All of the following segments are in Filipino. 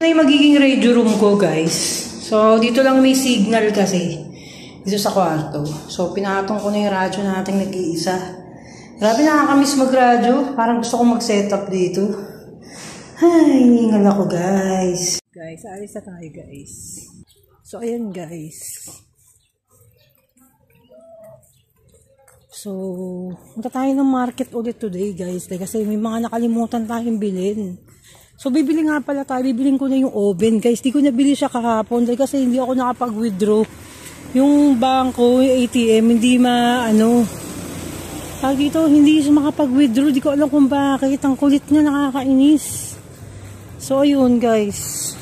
na yung magiging radio room ko, guys. So, dito lang may signal kasi. Dito sa kwarto. So, pinatong ko na yung radyo natin nag-iisa. Grabe, nakakamiss mag-radyo. Parang gusto ko mag-setup dito. Ay, hiningal ako, guys. Guys, alis na tayo, guys. So, ayan, guys. So, punta tayo ng market ulit today, guys. Kasi may mga nakalimutan tayong bilhin. So, bibili nga pala tayo. Bibilin ko na yung oven, guys. Di ko nabili siya kahapon. Kasi hindi ako nakapag-withdraw. Yung bangko, yung ATM, hindi dito, hindi siya makapag-withdraw. Di ko alam kung bakit. Ang kulit niya, nakakainis. So, ayun, guys.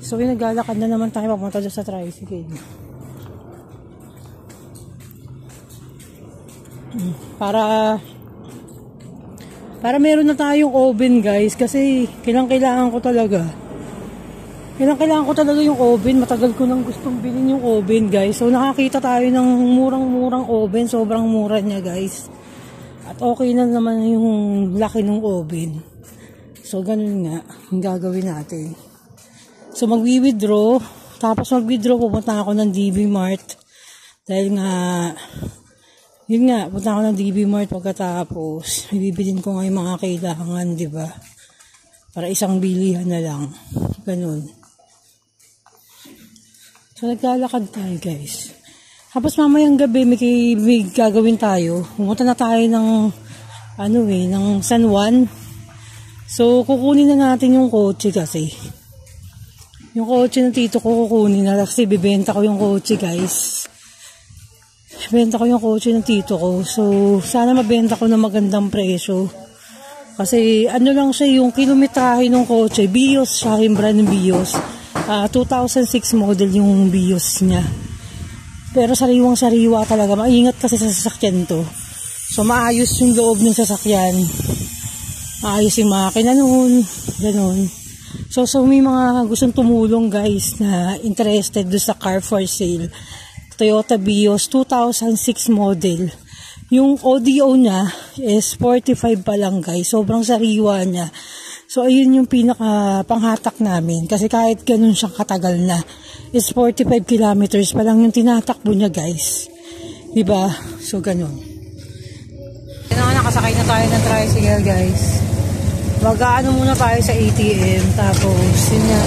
So, naglalakad na naman tayo. Papunta dyan sa tricycle. Para meron na tayong oven, guys, kasi kailangan ko talaga yung oven. Matagal ko nang gustong bilhin yung oven, guys. So nakakita tayo ng murang oven, sobrang mura niya, guys, at okay na naman yung laki ng oven. So ganun nga yung gagawin natin. So magwi-withdraw, tapos pupunta ako ng DB Mart dahil nga punta ako ng DB Mart pagkatapos. Ibibilin ko nga yung mga kailangan, di ba? Para isang bilihan na lang. Ganun. So, naglalakad tayo, guys. Tapos mamayang gabi, may gagawin tayo. Pumunta na tayo ng San Juan. So, kukunin na natin yung kotse kasi. Yung kotse ng tito ko kukunin na kasi bibenta ko yung kotse, guys. Benta ko yung kotse ng tito ko. So, sana mabenta ko na magandang presyo. Kasi, lang siya, yung kilometrahe ng kotse. Bios siya, yung brand ng Bios. 2006 model yung Bios niya. Pero sariwang-sariwa talaga. Maingat kasi sa sasakyan to. So, maayos yung loob ng sasakyan. Maayos yung makina noon. Ganun. So, may mga gustong tumulong, guys, na interested do sa car for sale. Toyota Vios 2006 model. Yung audio niya is 45 pa lang, guys. Sobrang sariwa niya. So, ayun yung pinaka panghatak namin. Kasi kahit ganun siyang katagal na, is 45 kilometers pa lang yung tinatakbo niya, guys. Diba? So, ganun. Nakasakay na tayo ng tricycle, guys. Mag-aano muna tayo sa ATM. Tapos, yun nga.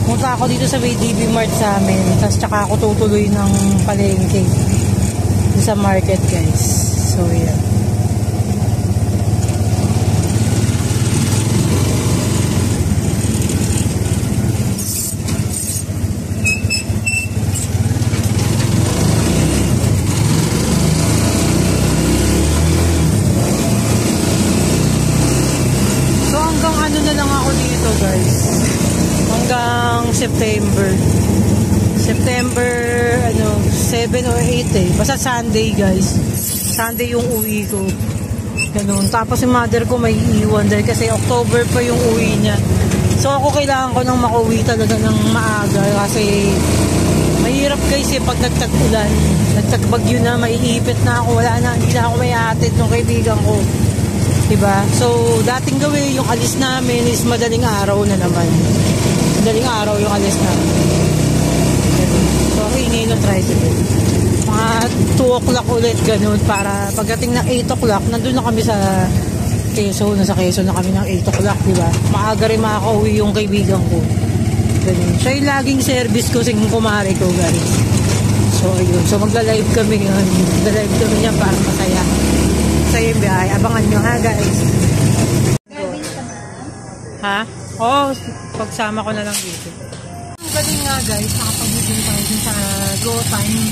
Punta ako dito sa DB Mart sa amin. Tapos tsaka ako tutuloy ng palengke sa market, guys. So, yeah. So, hanggang na lang ako dito, guys. Hanggang September 7 or 8 basta Sunday, guys. Sunday yung uwi ko. Ganun. Tapos yung mother ko may iwan dahil kasi October pa yung uwi niya. So ako kailangan ko nang makauwi talaga ng maaga kasi mahirap, guys, pag nagtag-ulan, nagtag-bagyo na, maiipit na ako, wala na, hindi na ako may atid ng kaibigan ko. Diba? So dating gawin yung alis namin is madaling araw na naman. Madaling araw yung alis namin. So, hingi ng tricycle. Mga 2 o'clock ulit, ganun, para pagdating ng 8 o'clock, nandun na kami sa Quezon. Nasa Quezon na kami ng 8 o'clock, diba? Maaga rin makakauwi yung kaibigan ko. Ganun. Siya yung laging service ko, sing kumare ko, guys. So, ayun. So, magla-live kami ngayon. Magla-live kami niya para masaya. Masaya yung biyahe. Abangan nyo, ha, guys? Ha? Oo, pagsama ko na lang dito. Galing nga, guys, nakapag-booking tayo dun sa GoTime.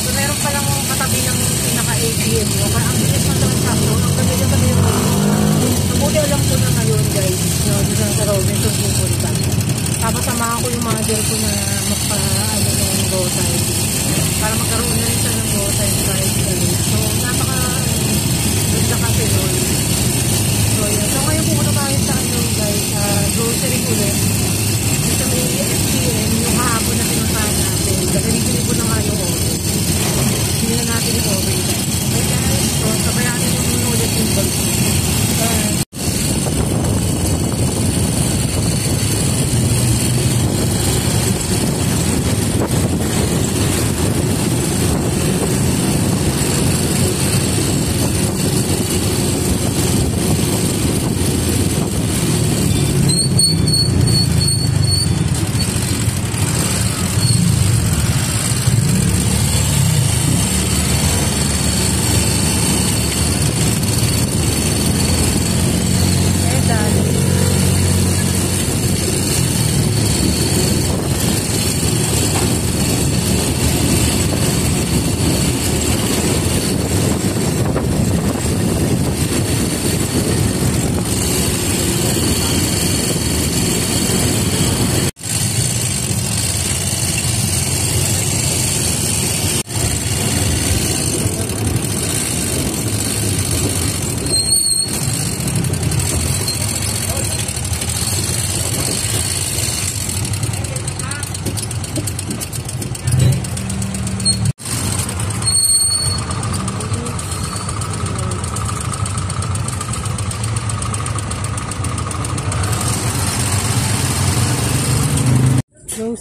So, meron palang katabi ng pinaka-ATM mo. Kaya ang bilis ng transaction, ang gabi yung mabuti alam ko na ngayon, guys. Dito sa Robinson pupunta. Tapos samahan ko yung mother ko na magpa-ano ng GoTime. Para magkaroon na rin siya ng GoTime, guys. So, napaka-ganda kasi nun. So, yun. So, ngayon pumunta tayo sa guys, grocery ulit. Dito may FCM, yung hapon na pinuntahan natin. Gagawin ko na nga yung oven. Hindi na natin yung oven. Okay, guys, so sabayan yung ulit yung box.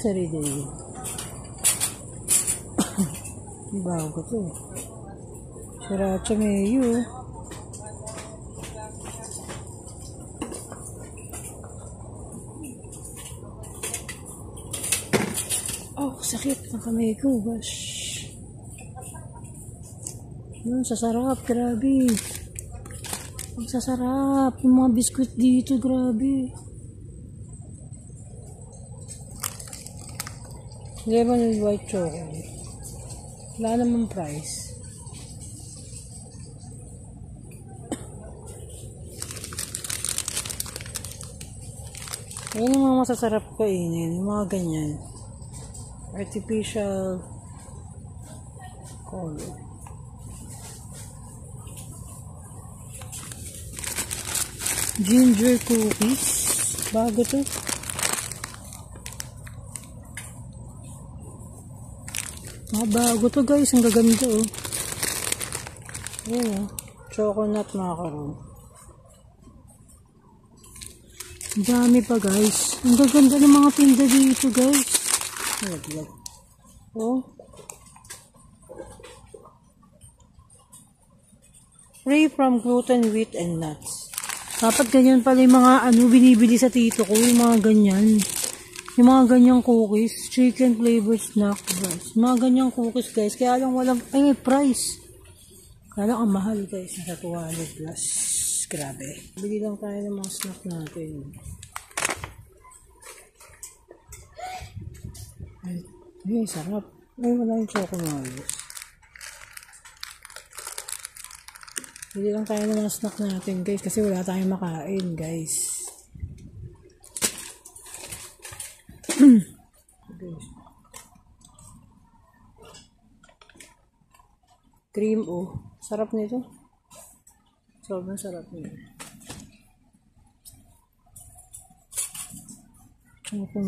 anniversary day. Bago to. Sriracha mayo. Oh, sakit ng kamay ko. Gosh. Yun, sasarap. Grabe. Ang sasarap. Yung mga biskuit dito. Grabe. Lemon and white chocolate. Wala namang price. Yan yung mga masasarap kainin. Yung mga ganyan. Artificial color. Ginger cookies. Bago to. Bago to guys, ang gaganda oh. Ayan oh, chocolate macaron. Ang dami pa guys. Ang gaganda ng mga tinda dito guys. Oh. Free from gluten, wheat, and nuts. Dapat ganyan pala yung mga binibili sa tito ko, yung mga ganyan. Yung mga ganyang cookies, chicken flavored snack bars. Mga ganyang cookies guys, kaya lang walang, may price. Kaya lang ang mahal guys, nasa 200 plus. Grabe. Bili lang tayo ng mga snack natin. Ay, sarap. Ay, wala yung chocolate. Bili lang tayo ng mga snack natin guys, kasi wala tayong makain guys. Cream oh. Sarap nito. Sobrang sarap nito. Choco.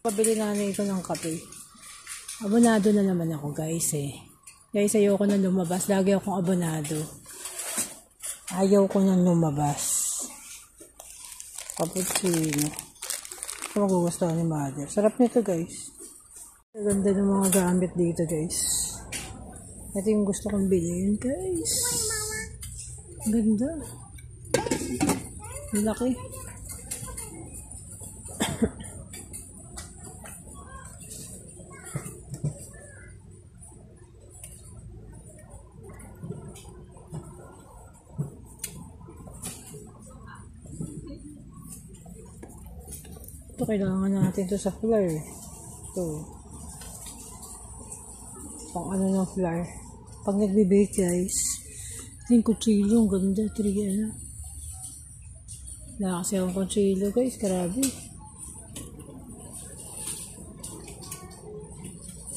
Pabili na ito ng kape. Abonado na naman ako guys eh. Guys, ayoko na lumabas. Lagi akong abonado. Ayaw ko nang lumabas. Cappuccino. Ito magugustuhan ni mother. Sarap nito guys. Ganda ng mga gamit dito guys. Ito yung gusto kong bilhin guys. Ganda. Laki. Ito kailangan natin to sa flour. Ito. Pang ano ng flour. Pag nagbe-bake guys. Ito yung kutsilo. Ang ganda. 3 ano. Wala kasi akong kutsilo guys. Grabe.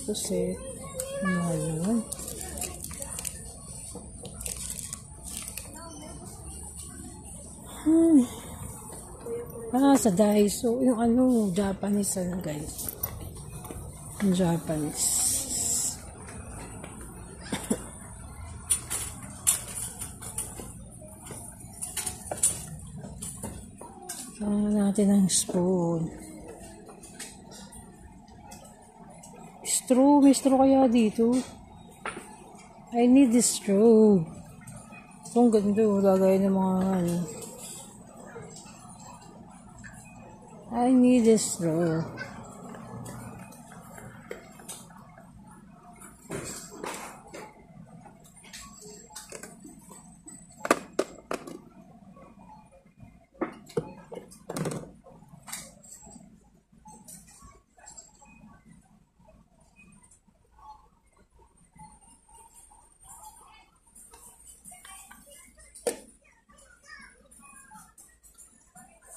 Ito set. Mahal naman. Sa Daiso. Yung ano, Japanese ano guys. Yung Japanese. Kailangan natin ng spoon. Straw. May straw kaya dito? I need this straw. Itong ganda. Lagay ng mga ano. I need a straw.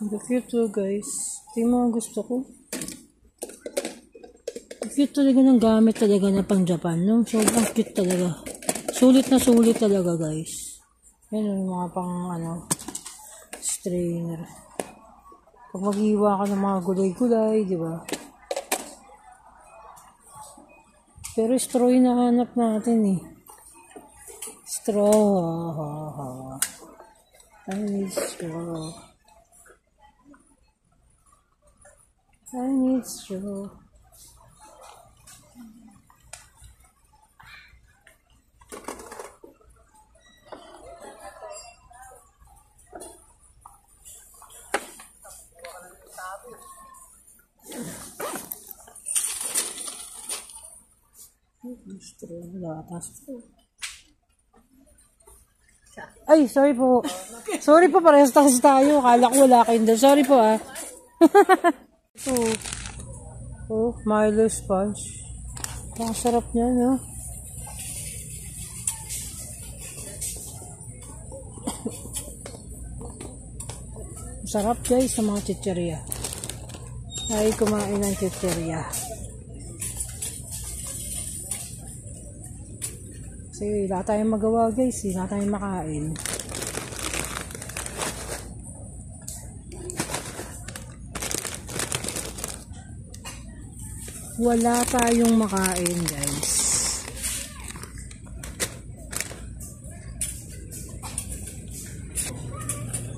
Ang cute to guys. Ito yung mga gusto ko. Ang cute talaga ng gamit talaga na pang Japan. No? Sobrang cute talaga. Sulit na sulit talaga guys. Yan yung mga pang ano, strainer. Pag maghiwa ka ng mga gulay-gulay, di ba? Pero straw yung nahanap natin eh. Straw. I need straw. I need you. Ay, sorry po. Sorry po, parehas tayo. Kala ko wala kayo doon. Sorry po ah. Milo sponge. Ang sarap niya, no? Sarap guys sa mga chicheria. Ay, kumain ng chicheria. Kasi wala tayong magawa guys, wala tayong makain. Wala tayong makain guys.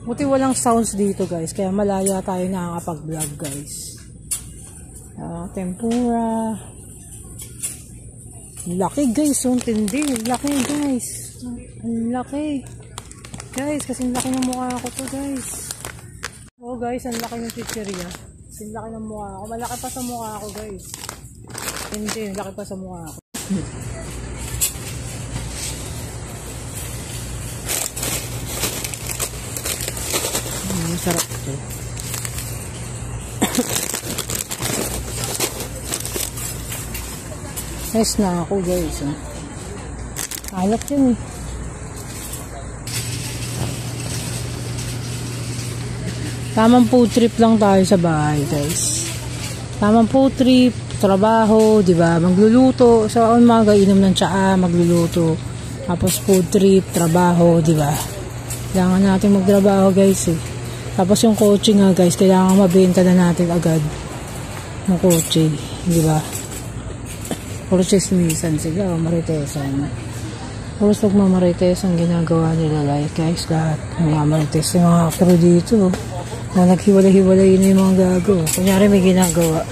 Buti walang sounds dito guys, kaya malaya tayo nakakapag-vlog guys. Tempura. Laki guys, yung tindi. Laki guys. Ang laki. Guys, kasi laki ng mukha ko to guys. Oh guys, ang laki ng chicheria. Kasi laki ng mukha ko. Malaki pa sa mukha ko guys. Hindi, laki pa sa mukha ko. Sarap ito. Nice na ako guys. Alat yun eh. Tamang food trip lang tayo sa bahay guys. Tamang food trip, trabaho, diba? Magluluto. Sa umaga, inom ng tsaa, magluluto. Tapos food trip, trabaho, diba? Kailangan natin magtrabaho guys eh. Tapos yung kotse nga guys, kailangan mabenta na natin agad yung kotse, di ba? Puro chismisan sila, maritesan. Puro magmamarites ang ginagawa nila like guys, lahat mga marites yung mga crew dito na naghiwalay-hiwalay na yung mga gago. Kunyari may ginagawa.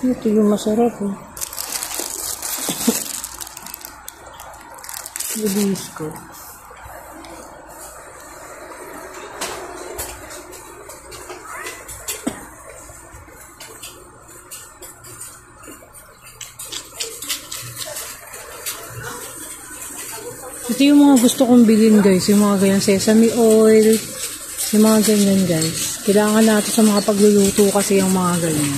Ito yung masarap eh. Libis ko. Ito yung mga gusto kong bilhin guys, yung mga ganyan sesame oil, yung mga ganyan guys. Kailangan natin sa mga pagluluto kasi yung mga ganyan.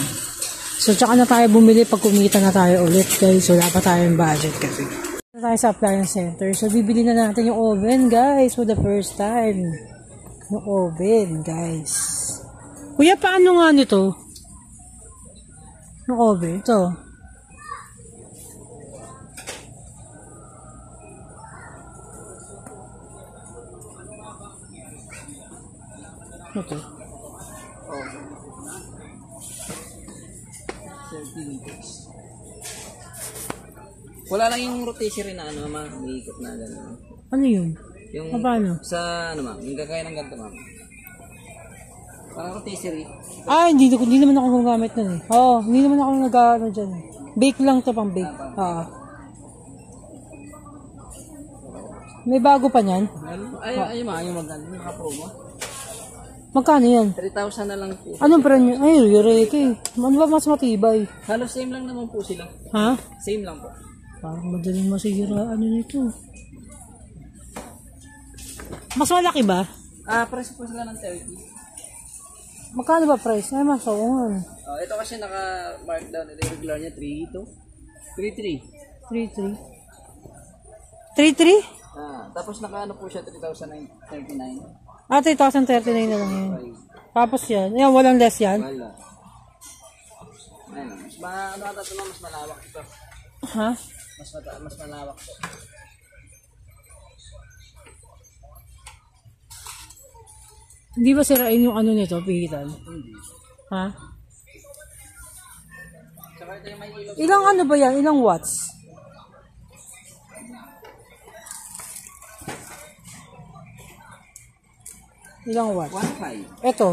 So tsaka na tayo bumili pag kumita na tayo ulit guys, wala pa tayong budget kasi. Na tayo sa appliance center, so bibili na natin yung oven guys for the first time. Yung oven guys. Kuya, paano nga nito? Yung oven, ito. Okay. 30 liters. Wala lang yung rotisserie na ano, ma'am. May ikot na gano'n. Ano yun? Yung paano? sa ano, ma'am. Yung gagaya ng ganito, ma'am. Parang rotisserie. Hindi naman ako gumagamit nun eh. Oo, hindi naman ako nag-ano dyan. Bake lang to, pang bake. May bago pa niyan? Ay, ma'am. Yung naka-promo. Magkano yan? 3,000 na lang po. Anong brand yun? Ay, Eureka. Ano ba mas matibay? Halos same lang naman po sila. Ha? Same lang po. Parang madaling masira. Ano nito? Mas malaki ba? Price po sila ng 30. Magkano ba price? Ay, mas oon. Ito kasi naka-markdown. Ito yung regular niya, 3 3,300. 3,300? Tapos naka-ano po siya, 3,039. 3,039 na lang yun. Tapos yan. Yan, walang less yan? Wala. Ayun. Mas malawak ito. Ha? Mas malawak ito. Hindi ba sirain yung ano nito, pihitan? Hindi. Ha? Saka ito yung may ilaw. Ilang ano ba yan? Ilang watts? Ilang watts? 1.5. Ito.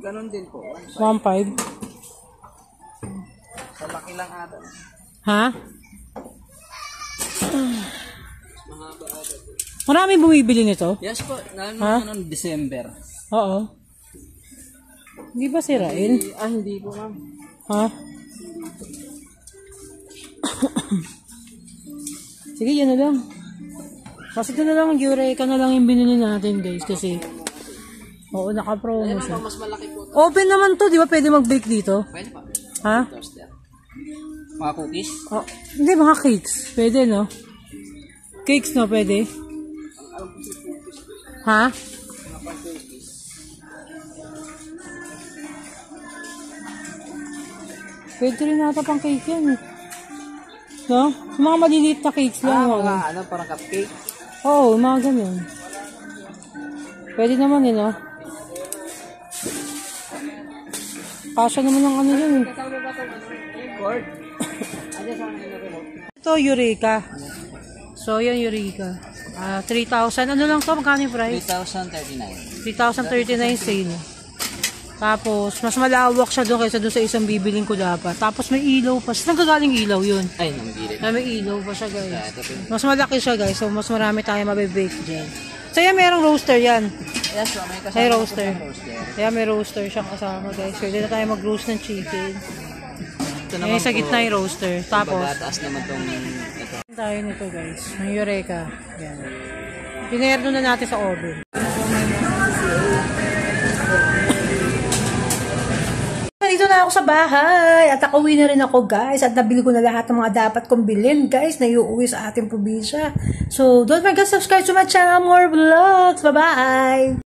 Ganon din po. 1.5. Sa laki lang ata. Ha? Mahaba ata. Marami bumibili nito? Yes po. Ha? Noong December. Oo. Hindi ba sirain? Hindi po ma'am. Ha? Sige, yan na lang. Kasi ito na lang, Eureka na lang yung binili natin, guys. Kasi, oo, naka-promo siya. Mas malaki po. Open naman to, di ba pwede mag-bake dito? Pwede pa. Ha? Toaster. Mga cookies. Oh, hindi, mga cakes. Pwede, no? Cakes, no? Pwede? Ha? Pwede rin nata pang cake yan. No? Mga maliliit na cakes lang. Mga parang cupcake. Oo, mga ganun. Pwede naman no? Kasya naman ng ano yun. Ito, Eureka. So, yan Eureka. 3,000. Ano lang to? Magkano yung price? 3,039. 3,039 sale. Tapos, mas malawak siya doon kaysa doon sa isang bibiling ko dapat. Tapos, may ilaw pa. Saan gagaling ilaw yun? Ay, nang gilid. May ilaw pa siya, guys. Mas malaki siya, guys. So, mas marami tayo mabibake dyan. So, yan, merong roaster yan. Yes, so, may kasama May roaster. roaster. Kaya may roaster siyang kasama, guys. Pwede na tayo mag-roast ng chicken. Ito Ngayon, sa gitna yung roaster. Tapos, Bagataas naman tong ito. tayo nito, guys. Ng Eureka. Yan. Pinerno na natin sa oven. Dito na ako sa bahay at nakauwi na rin ako, guys, at nabili ko na lahat ng mga dapat kong bilhin, guys, na iuwi sa ating probinsya. So don't forget to subscribe to my channel, more vlogs. Bye bye.